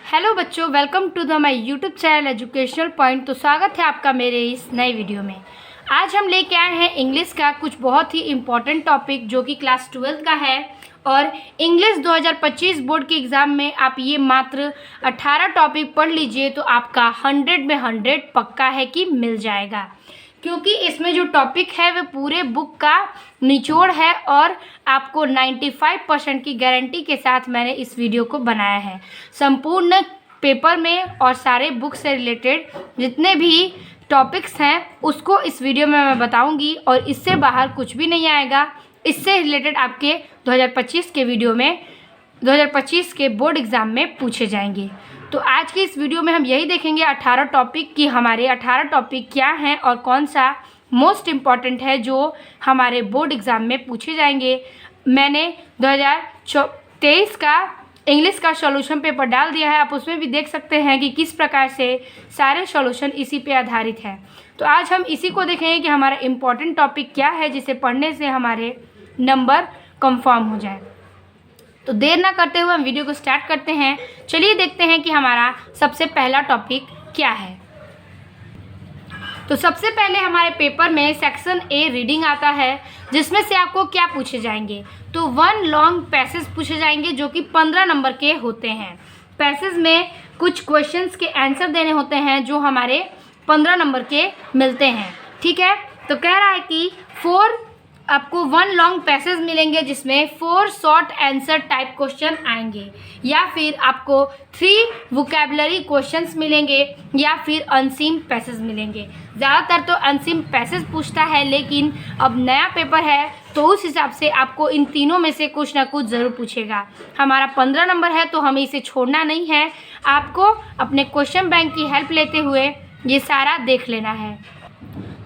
Hello बच्चों, welcome to the my YouTube channel educational point. तो स्वागत है आपका मेरे इस नए वीडियो में। आज हम लेके आए हैं इंग्लिश का कुछ बहुत ही इम्पोर्टेंट टॉपिक जो कि क्लास 12 का है। और इंग्लिश 2025 बोर्ड के एग्ज़ाम में आप ये मात्र 18 टॉपिक पढ़ लीजिए तो आपका 100 में 100 पक्का है कि मिल जाएगा, क्योंकि इसमें जो टॉपिक है वह पूरे बुक का निचोड़ है और आपको 95% की गारंटी के साथ मैंने इस वीडियो को बनाया है। संपूर्ण पेपर में और सारे बुक से रिलेटेड जितने भी टॉपिक्स हैं उसको इस वीडियो में मैं बताऊंगी और इससे बाहर कुछ भी नहीं आएगा। इससे रिलेटेड आपके 2025 के वीडियो में 2025 के बोर्ड एग्ज़ाम में पूछे जाएंगे। तो आज की इस वीडियो में हम यही देखेंगे 18 टॉपिक कि हमारे 18 टॉपिक क्या हैं और कौन सा मोस्ट इम्पॉर्टेंट है जो हमारे बोर्ड एग्ज़ाम में पूछे जाएंगे। मैंने 2023 का इंग्लिश का सॉल्यूशन पेपर डाल दिया है, आप उसमें भी देख सकते हैं कि किस प्रकार से सारे सॉल्यूशन इसी पे आधारित है। तो आज हम इसी को देखेंगे कि हमारा इम्पॉर्टेंट टॉपिक क्या है जिसे पढ़ने से हमारे नंबर कंफर्म हो जाए। तो देर ना करते हुए हम वीडियो को स्टार्ट करते हैं। चलिए देखते हैं कि हमारा सबसे पहला टॉपिक क्या है। तो सबसे पहले हमारे पेपर में सेक्शन ए रीडिंग आता है, जिसमें से आपको क्या पूछे जाएंगे। तो 1 लॉन्ग पैसेज पूछे जाएंगे जो कि 15 नंबर के होते हैं। पैसेज में कुछ क्वेश्चंस के आंसर देने होते हैं जो हमारे 15 नंबर के मिलते हैं। ठीक है, तो कह रहा है कि 4 आपको 1 लॉन्ग पैसेज मिलेंगे जिसमें 4 शॉर्ट आंसर टाइप क्वेश्चन आएंगे, या फिर आपको 3 वोकैबुलरी क्वेश्चंस मिलेंगे, या फिर अनसीम पैसेज मिलेंगे। ज़्यादातर तो अनसीम पैसेज पूछता है, लेकिन अब नया पेपर है तो उस हिसाब से आपको इन तीनों में से कुछ ना कुछ ज़रूर पूछेगा। हमारा 15 नंबर है तो हमें इसे छोड़ना नहीं है। आपको अपने क्वेश्चन बैंक की हेल्प लेते हुए ये सारा देख लेना है।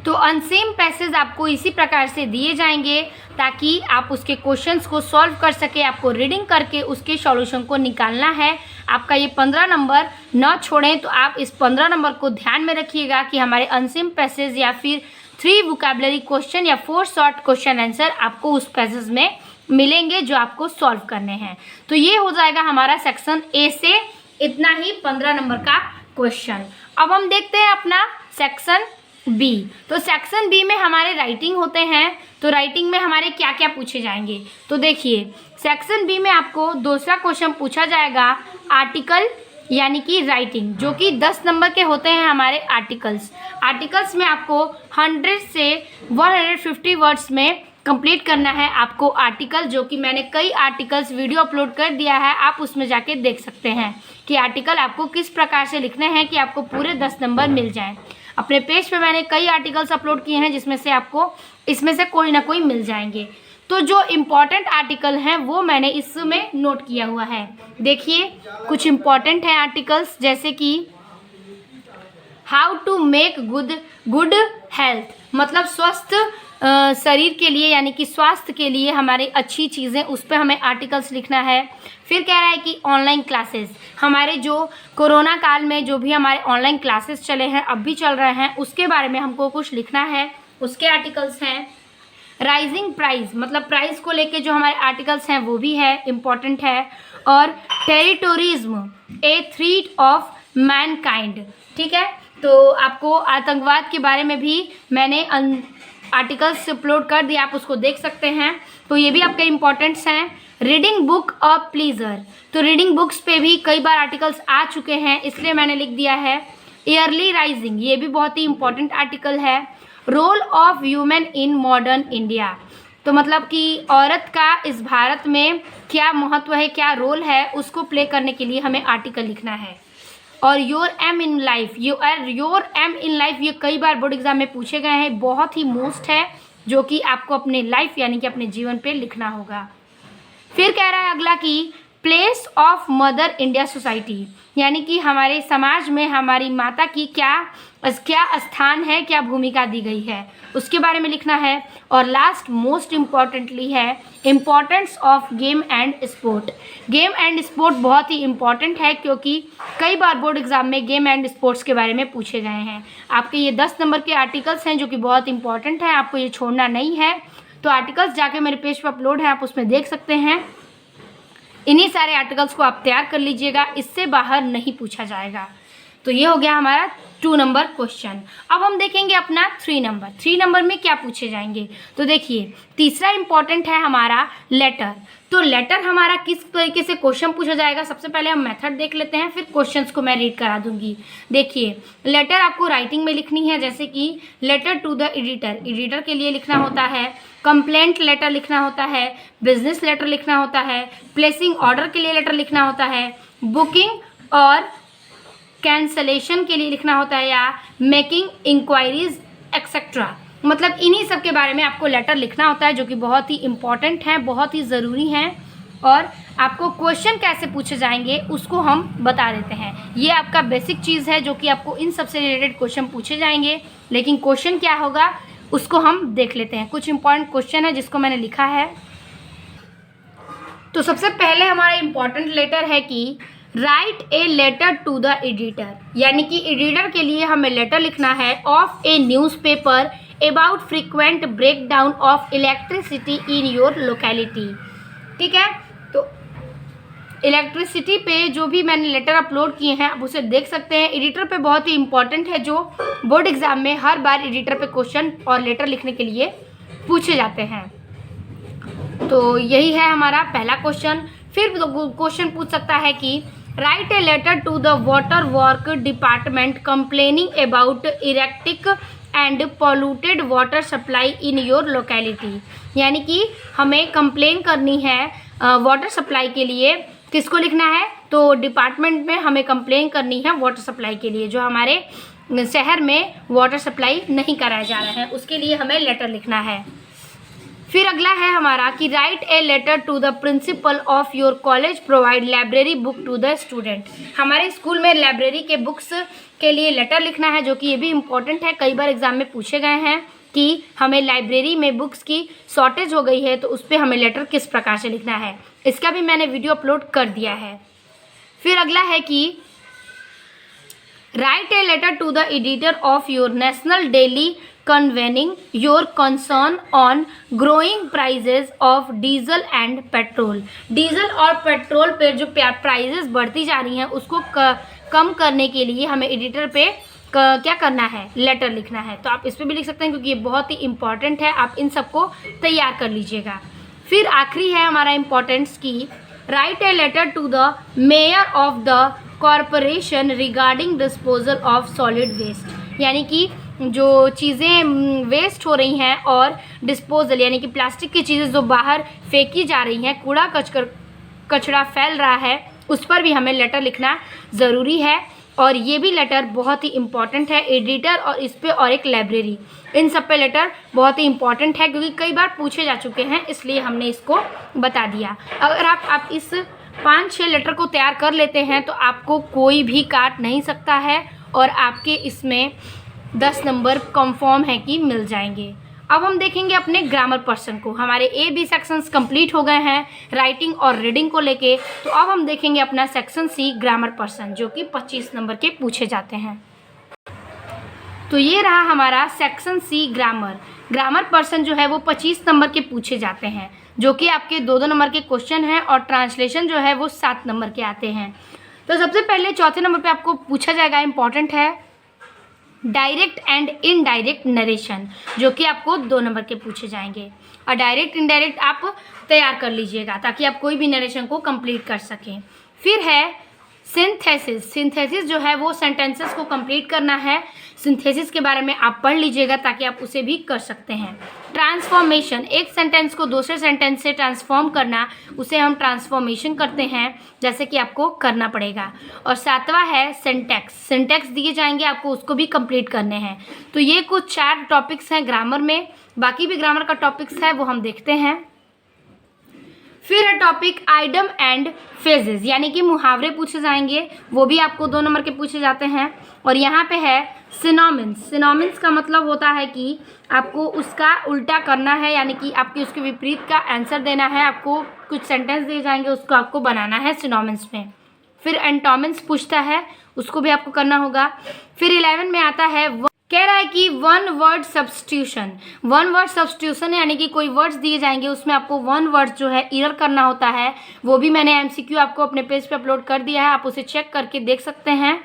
तो अनसेम पैसेज आपको इसी प्रकार से दिए जाएंगे ताकि आप उसके क्वेश्चंस को सॉल्व कर सके। आपको रीडिंग करके उसके सॉल्यूशन को निकालना है। आपका ये 15 नंबर न छोड़ें, तो आप इस 15 नंबर को ध्यान में रखिएगा कि हमारे अनसेम पैसेज या फिर 3 वोकैबुलरी क्वेश्चन या 4 शॉर्ट क्वेश्चन आंसर आपको उस पैसेज में मिलेंगे जो आपको सॉल्व करने हैं। तो ये हो जाएगा हमारा सेक्शन ए से इतना ही 15 नंबर का क्वेश्चन। अब हम देखते हैं अपना सेक्शन बी। तो सेक्शन बी में हमारे राइटिंग होते हैं। तो राइटिंग में हमारे क्या क्या पूछे जाएंगे, तो देखिए सेक्शन बी में आपको दूसरा क्वेश्चन पूछा जाएगा आर्टिकल यानी कि राइटिंग, जो कि 10 नंबर के होते हैं हमारे आर्टिकल्स में आपको 100 से 150 वर्ड्स में कंप्लीट करना है आपको आर्टिकल, जो कि मैंने कई आर्टिकल्स वीडियो अपलोड कर दिया है, आप उसमें जाके देख सकते हैं कि आर्टिकल आपको किस प्रकार से लिखने हैं कि आपको पूरे 10 नंबर मिल जाएं। अपने पेज पे मैंने कई आर्टिकल्स अपलोड किए हैं जिसमें से आपको इसमें से कोई ना कोई मिल जाएंगे। तो जो इम्पॉर्टेंट आर्टिकल हैं वो मैंने इसमें नोट किया हुआ है। देखिए कुछ इम्पॉर्टेंट हैं आर्टिकल्स, जैसे कि how to make good health, मतलब स्वस्थ शरीर के लिए यानी कि स्वास्थ्य के लिए हमारी अच्छी चीज़ें, उस पर हमें आर्टिकल्स लिखना है। फिर कह रहा है कि ऑनलाइन क्लासेस, हमारे जो कोरोना काल में जो भी हमारे ऑनलाइन क्लासेस चले हैं, अब भी चल रहे हैं, उसके बारे में हमको कुछ लिखना है, उसके आर्टिकल्स हैं। राइजिंग प्राइस, मतलब प्राइस को लेके जो हमारे आर्टिकल्स हैं वो भी है, इम्पॉर्टेंट है। और टेरिटोरिज्म ए थ्रेट ऑफ मैनकाइंड, ठीक है, तो आपको आतंकवाद के बारे में भी मैंने आर्टिकल्स अपलोड कर दिया, आप उसको देख सकते हैं। तो ये भी आपके इम्पॉर्टेंट्स हैं। रीडिंग बुक ऑफ प्लीजर, तो रीडिंग बुक्स पे भी कई बार आर्टिकल्स आ चुके हैं, इसलिए मैंने लिख दिया है। ईयरली राइजिंग, ये भी बहुत ही इम्पॉर्टेंट आर्टिकल है। Role of human in modern India, तो मतलब कि औरत का इस भारत में क्या महत्व है, क्या रोल है, उसको प्ले करने के लिए हमें आर्टिकल लिखना है। और your aim in life, your aim in life, ये कई बार बोर्ड एग्जाम में पूछे गए हैं, बहुत ही मोस्ट है, जो कि आपको अपने लाइफ यानी कि अपने जीवन पे लिखना होगा। फिर कह रहा है अगला कि place of mother India society, यानी कि हमारे समाज में हमारी माता की क्या स्थान है, क्या भूमिका दी गई है, उसके बारे में लिखना है। और लास्ट मोस्ट इम्पॉर्टेंटली है importance of game and sport. Game and sport बहुत ही इम्पॉर्टेंट है, क्योंकि कई बार बोर्ड एग्जाम में गेम एंड स्पोर्ट्स के बारे में पूछे गए हैं। आपके ये 10 नंबर के आर्टिकल्स हैं जो कि बहुत इंपॉर्टेंट है, आपको ये छोड़ना नहीं है। तो आर्टिकल्स जाके मेरे पेज पर अपलोड है, आप उसमें देख सकते हैं। इन्हीं सारे आर्टिकल्स को आप तैयार कर लीजिएगा, इससे बाहर नहीं पूछा जाएगा। तो ये हो गया हमारा 2 नंबर क्वेश्चन। अब हम देखेंगे अपना 3 नंबर। 3 नंबर में क्या पूछे जाएंगे, तो देखिए तीसरा इंपॉर्टेंट है हमारा लेटर। तो लेटर हमारा किस तरीके से क्वेश्चन पूछा जाएगा, सबसे पहले हम मेथड देख लेते हैं, फिर क्वेश्चंस को मैं रीड करा दूंगी। देखिए लेटर आपको राइटिंग में लिखनी है, जैसे कि letter to the editor, editor के लिए लिखना होता है, कंप्लेंट लेटर लिखना होता है, बिजनेस लेटर लिखना होता है, प्लेसिंग ऑर्डर के लिए लेटर लिखना होता है, बुकिंग और कैंसलेशन के लिए लिखना होता है, या मेकिंग इंक्वायरीज एक्सेट्रा। मतलब इन्हीं सब के बारे में आपको लेटर लिखना होता है, जो कि बहुत ही इम्पॉर्टेंट है, बहुत ही ज़रूरी है। और आपको क्वेश्चन कैसे पूछे जाएंगे उसको हम बता देते हैं। ये आपका बेसिक चीज़ है जो कि आपको इन सबसे रिलेटेड क्वेश्चन पूछे जाएंगे, लेकिन क्वेश्चन क्या होगा उसको हम देख लेते हैं। कुछ इंपॉर्टेंट क्वेश्चन है जिसको मैंने लिखा है। तो सबसे पहले हमारा इम्पॉर्टेंट लेटर है कि write a letter to the editor, यानी कि एडिटर के लिए हमें लेटर लिखना है of a newspaper about frequent breakdown of electricity in your locality. ठीक है, तो इलेक्ट्रिसिटी पे जो भी मैंने लेटर अपलोड किए हैं आप उसे देख सकते हैं। एडिटर पे बहुत ही इंपॉर्टेंट है, जो बोर्ड एग्जाम में हर बार एडिटर पे क्वेश्चन और लेटर लिखने के लिए पूछे जाते हैं। तो यही है हमारा पहला क्वेश्चन। फिर क्वेश्चन पूछ सकता है कि write a letter to the water work department complaining about erratic and polluted water supply in your locality, यानी कि हमें कंप्लेन करनी है वाटर सप्लाई के लिए। किसको लिखना है, तो डिपार्टमेंट में हमें कंप्लेन करनी है वाटर सप्लाई के लिए, जो हमारे शहर में वाटर सप्लाई नहीं कराया जा रहा है, उसके लिए हमें लेटर लिखना है। फिर अगला है हमारा कि write a letter to the principal of your college provide library book to the student. हमारे स्कूल में लाइब्रेरी के बुक्स के लिए लेटर लिखना है, जो कि ये भी इम्पोर्टेंट है, कई बार एग्जाम में पूछे गए हैं कि हमें लाइब्रेरी में बुक्स की शॉर्टेज हो गई है, तो उस पर हमें लेटर किस प्रकार से लिखना है, इसका भी मैंने वीडियो अपलोड कर दिया है। फिर अगला है कि write a letter to the editor of your national daily conveying your concern on growing prices of diesel and petrol. Diesel और पेट्रोल पर जो प्राइजेस बढ़ती जा रही हैं उसको कम करने के लिए हमें एडिटर पे क्या करना है, लेटर लिखना है। तो आप इस पर भी लिख सकते हैं क्योंकि ये बहुत ही इंपॉर्टेंट है, आप इन सबको तैयार कर लीजिएगा। फिर आखिरी है हमारा इम्पोर्टेंस की write a letter to the mayor of the corporation regarding disposal of solid waste, यानी कि जो चीज़ें वेस्ट हो रही हैं और डिस्पोजल यानी कि प्लास्टिक की चीज़ें जो बाहर फेंकी जा रही हैं, कूड़ा कचरा फैल रहा है, उस पर भी हमें लेटर लिखना ज़रूरी है। और ये भी लेटर बहुत ही इम्पॉर्टेंट है, एडिटर और इस पे और एक लाइब्रेरी, इन सब पे लेटर बहुत ही इम्पॉर्टेंट है क्योंकि कई बार पूछे जा चुके हैं, इसलिए हमने इसको बता दिया। अगर आप इस 5-6 लेटर को तैयार कर लेते हैं तो आपको कोई भी काट नहीं सकता है और आपके इसमें 10 नंबर कंफर्म है कि मिल जाएंगे। अब हम देखेंगे अपने ग्रामर पर्सन को। हमारे A-B सेक्शंस कंप्लीट हो गए हैं राइटिंग और रीडिंग को लेके। तो अब हम देखेंगे अपना सेक्शन C ग्रामर पर्सन, जो कि 25 नंबर के पूछे जाते हैं। तो ये रहा हमारा section C grammar. Grammar person जो है वो 25 नंबर के पूछे जाते हैं, जो कि आपके 2-2 नंबर के क्वेश्चन हैं और ट्रांसलेशन जो है वो 7 नंबर के आते हैं। तो सबसे पहले चौथे नंबर पे आपको पूछा जाएगा, इंपॉर्टेंट है, डायरेक्ट एंड इनडायरेक्ट नरेशन, जो कि आपको 2 नंबर के पूछे जाएंगे। और डायरेक्ट इनडायरेक्ट आप तैयार कर लीजिएगा ताकि आप कोई भी नरेशन को कंप्लीट कर सकें। फिर है सिंथेसिस। सिंथेसिस जो है वो सेंटेंसेस को कंप्लीट करना है। सिंथेसिस के बारे में आप पढ़ लीजिएगा ताकि आप उसे भी कर सकते हैं। ट्रांसफॉर्मेशन, एक सेंटेंस को दूसरे सेंटेंस से ट्रांसफॉर्म करना, उसे हम ट्रांसफॉर्मेशन करते हैं, जैसे कि आपको करना पड़ेगा। और 7वां है सिंटैक्स। सिंटैक्स दिए जाएंगे आपको, उसको भी कंप्लीट करने हैं। तो ये कुछ 4 टॉपिक्स हैं ग्रामर में, बाकी भी ग्रामर का टॉपिक्स है वो हम देखते हैं। फिर है टॉपिक आइडम एंड फ्रेजेस, यानी कि मुहावरे पूछे जाएंगे, वो भी आपको 2 नंबर के पूछे जाते हैं। और यहाँ पे है सिनोनिम्स। सिनोनिम्स का मतलब होता है कि आपको उसका उल्टा करना है, यानी कि आपके उसके विपरीत का आंसर देना है। आपको कुछ सेंटेंस दिए जाएंगे, उसको आपको बनाना है सिनोनिम्स में। फिर एंटोनिम्स पूछता है, उसको भी आपको करना होगा। फिर 11 में आता है कह रहा है कि वन वर्ड सब्स्टिट्यूशन यानी कि कोई वर्ड्स दिए जाएंगे, उसमें आपको वन वर्ड जो है इरर करना होता है। वो भी मैंने एमसीक्यू आपको अपने पेज पे अपलोड कर दिया है, आप उसे चेक करके देख सकते हैं।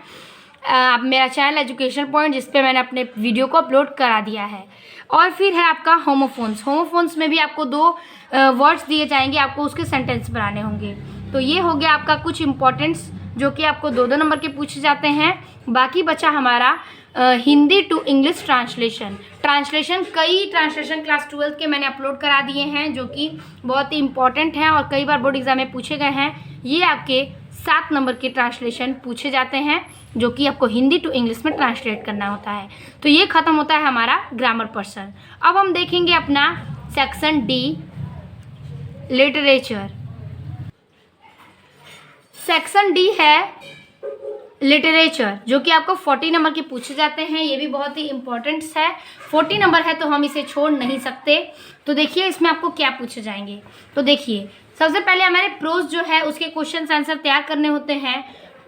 आप मेरा चैनल एजुकेशन पॉइंट, जिस पे मैंने अपने वीडियो को अपलोड करा दिया है। और फिर है आपका होमोफोन्स में भी आपको 2 वर्ड्स दिए जाएंगे, आपको उसके सेंटेंस बनाने होंगे। तो ये हो गया आपका कुछ इंपॉर्टेंट्स जो कि आपको 2-2 नंबर के पूछे जाते हैं। बाकी बचा हमारा हिंदी टू इंग्लिश ट्रांसलेशन। कई ट्रांसलेशन क्लास 12 के मैंने अपलोड करा दिए हैं जो कि बहुत ही इंपॉर्टेंट हैं और कई बार बोर्ड एग्जाम में पूछे गए हैं। ये आपके 7 नंबर के ट्रांसलेशन पूछे जाते हैं जो कि आपको हिंदी टू इंग्लिश में ट्रांसलेट करना होता है। तो ये खत्म होता है हमारा ग्रामर पर्सन। अब हम देखेंगे अपना section D, literature. Section D है लिटरेचर, जो कि आपको 40 नंबर के पूछे जाते हैं। ये भी बहुत ही इंपॉर्टेंट है, 40 नंबर है तो हम इसे छोड़ नहीं सकते। तो देखिए इसमें आपको क्या पूछे जाएंगे। तो देखिए सबसे पहले हमारे प्रोज जो है उसके क्वेश्चन आंसर तैयार करने होते हैं।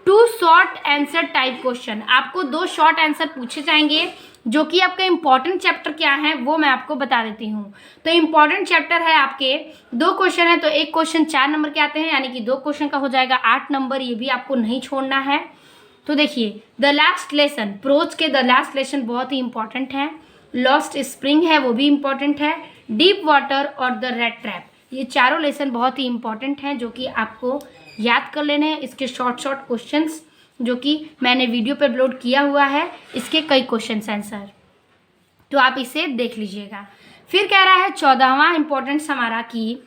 2 शॉर्ट आंसर टाइप क्वेश्चन, आपको 2 शॉर्ट आंसर पूछे जाएंगे जो कि आपका इंपॉर्टेंट चैप्टर क्या है वो मैं आपको बता देती हूँ। तो इंपॉर्टेंट चैप्टर है आपके 2 क्वेश्चन है, तो एक क्वेश्चन 4 नंबर के आते हैं, यानी कि 2 क्वेश्चन का हो जाएगा 8 नंबर। ये भी आपको नहीं छोड़ना है। तो देखिए द लास्ट लेसन, प्रोज के द लास्ट लेसन बहुत ही इंपॉर्टेंट है। लॉस्ट स्प्रिंग है वो भी इंपॉर्टेंट है। डीप वाटर और द रेड ट्रैप, ये चारों लेसन बहुत ही इंपॉर्टेंट हैं जो कि आपको याद कर लेने हैं। इसके शॉर्ट क्वेश्चंस जो कि मैंने वीडियो पर अपलोड किया हुआ है, इसके कई क्वेश्चन आंसर, तो आप इसे देख लीजिएगा। फिर कह रहा है 14वां इंपॉर्टेंस हमारा कि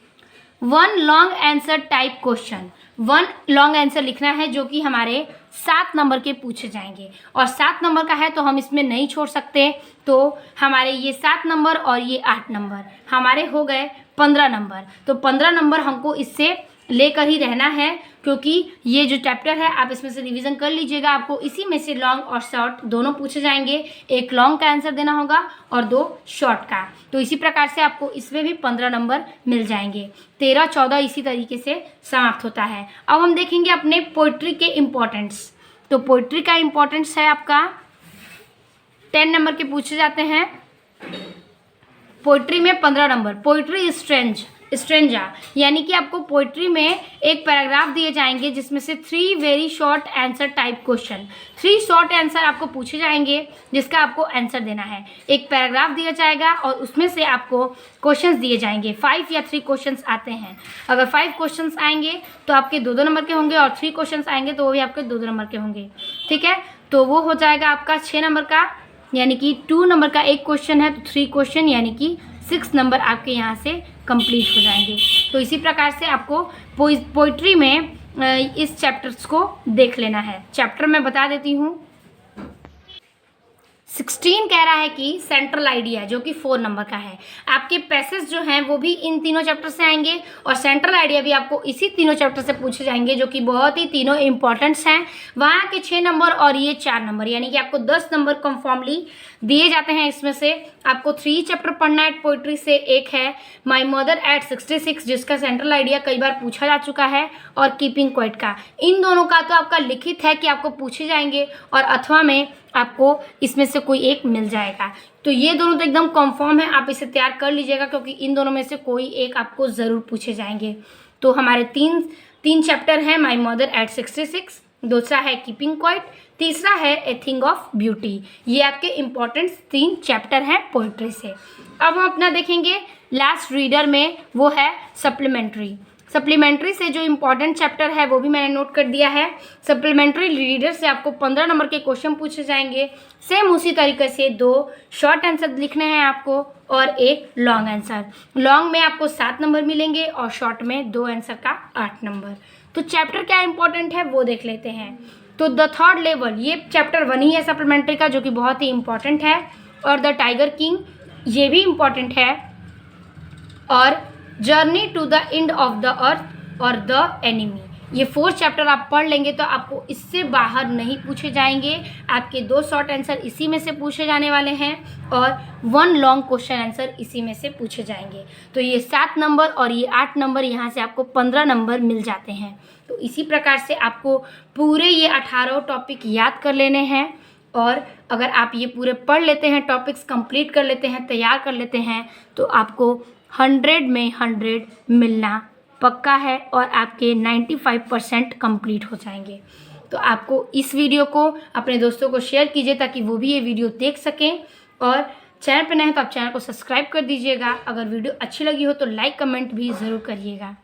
1 long answer type question, 1 long answer लिखना है जो कि हमारे 7 नंबर के पूछे जाएंगे। और 7 नंबर का है तो हम इसमें नहीं छोड़ सकते। तो हमारे ये 7 नंबर और ये 8 नंबर हमारे हो गए 15 नंबर। तो 15 नंबर हमको इससे लेकर ही रहना है, क्योंकि ये जो चैप्टर है आप इसमें से रिवीजन कर लीजिएगा। आपको इसी में से लॉन्ग और शॉर्ट दोनों पूछे जाएंगे, एक लॉन्ग का आंसर देना होगा और 2 शॉर्ट का। तो इसी प्रकार से आपको इसमें भी 15 नंबर मिल जाएंगे। 13, 14 इसी तरीके से समाप्त होता है। अब हम देखेंगे अपने पोइट्री के इम्पोर्टेंस। तो पोइट्री का इम्पोर्टेंस है आपका 10 नंबर के पूछे जाते हैं। पोइट्री में 15 नंबर। पोइट्री स्ट्रेंजा, यानी कि आपको पोइट्री में एक पैराग्राफ दिए जाएंगे जिसमें से 3 very short answer type question, 3 short answer आपको पूछे जाएंगे जिसका आपको आंसर देना है। एक पैराग्राफ दिया जाएगा और उसमें से आपको क्वेश्चंस दिए जाएंगे। 5 या 3 क्वेश्चंस आते हैं। अगर 5 क्वेश्चंस आएंगे तो आपके 2-2 नंबर के होंगे, और 3 क्वेश्चंस आएंगे तो वो भी आपके 2-2 नंबर के होंगे। ठीक है, तो वो हो जाएगा आपका 6 नंबर का, यानी कि 2 नंबर का एक क्वेश्चन है तो 3 क्वेश्चन, यानी कि 6 नंबर आपके यहाँ से कंप्लीट हो जाएंगे। तो इसी प्रकार से आपको पोइट्री में इस चैप्टर्स को देख लेना है। चैप्टर मैं बता देती हूँ। 16 कह रहा है कि सेंट्रल आइडिया, जो कि 4 नंबर का है। आपके पैसेज जो हैं वो भी इन तीनों चैप्टर से आएंगे और सेंट्रल आइडिया भी आपको इसी तीनों चैप्टर से पूछे जाएंगे, जो कि बहुत ही तीनों इंपॉर्टेंट्स हैं। वहाँ के 6 नंबर और ये 4 नंबर, यानी कि आपको 10 नंबर कन्फर्मली दिए जाते हैं। इसमें से आपको 3 चैप्टर पढ़ना है पोइट्री से। एक है माई मदर एट 66, जिसका सेंट्रल आइडिया कई बार पूछा जा चुका है, और कीपिंग क्वाइट का। इन दोनों का तो आपका लिखित है कि आपको पूछे जाएंगे, और अथवा में आपको इसमें से कोई एक मिल जाएगा। तो ये दोनों तो एकदम कंफर्म है, आप इसे तैयार कर लीजिएगा, क्योंकि इन दोनों में से कोई एक आपको ज़रूर पूछे जाएंगे। तो हमारे तीन चैप्टर हैं, माई मदर एट 66, दूसरा है कीपिंग क्वाइट, तीसरा है ए थिंग ऑफ ब्यूटी। ये आपके इम्पोर्टेंट 3 चैप्टर हैं पोइट्री से। अब हम अपना देखेंगे लास्ट रीडर में, वो है सप्लीमेंट्री से जो इम्पोर्टेंट चैप्टर है वो भी मैंने नोट कर दिया है। सप्लीमेंट्री रीडर से आपको 15 नंबर के क्वेश्चन पूछे जाएंगे। सेम उसी तरीके से 2 शॉर्ट आंसर लिखने हैं आपको और एक लॉन्ग आंसर। लॉन्ग में आपको 7 नंबर मिलेंगे और शॉर्ट में 2 आंसर का 8 नंबर। तो चैप्टर क्या इंपॉर्टेंट है वो देख लेते हैं। तो द थर्ड लेवल, ये चैप्टर 1 ही है सप्लीमेंट्री का, जो कि बहुत ही इंपॉर्टेंट है। और द टाइगर किंग, ये भी इम्पॉर्टेंट है। और journey to the end of the earth और द एनिमी, ये 4 चैप्टर आप पढ़ लेंगे तो आपको इससे बाहर नहीं पूछे जाएंगे। आपके 2 शॉर्ट आंसर इसी में से पूछे जाने वाले हैं और 1 लॉन्ग क्वेश्चन आंसर इसी में से पूछे जाएंगे। तो ये 7 नंबर और ये 8 नंबर, यहाँ से आपको 15 नंबर मिल जाते हैं। तो इसी प्रकार से आपको पूरे ये 18 टॉपिक याद कर लेने हैं। और अगर आप ये पूरे पढ़ लेते हैं, टॉपिक्स कंप्लीट कर लेते हैं, तैयार कर लेते हैं, तो आपको 100 में 100 मिलना पक्का है और आपके 95% कंप्लीट हो जाएंगे। तो आपको इस वीडियो को अपने दोस्तों को शेयर कीजिए ताकि वो भी ये वीडियो देख सकें, और चैनल पर नए हैं तो आप चैनल को सब्सक्राइब कर दीजिएगा। अगर वीडियो अच्छी लगी हो तो लाइक कमेंट भी ज़रूर करिएगा।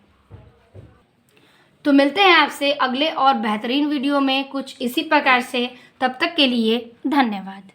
तो मिलते हैं आपसे अगले और बेहतरीन वीडियो में कुछ इसी प्रकार से। तब तक के लिए धन्यवाद।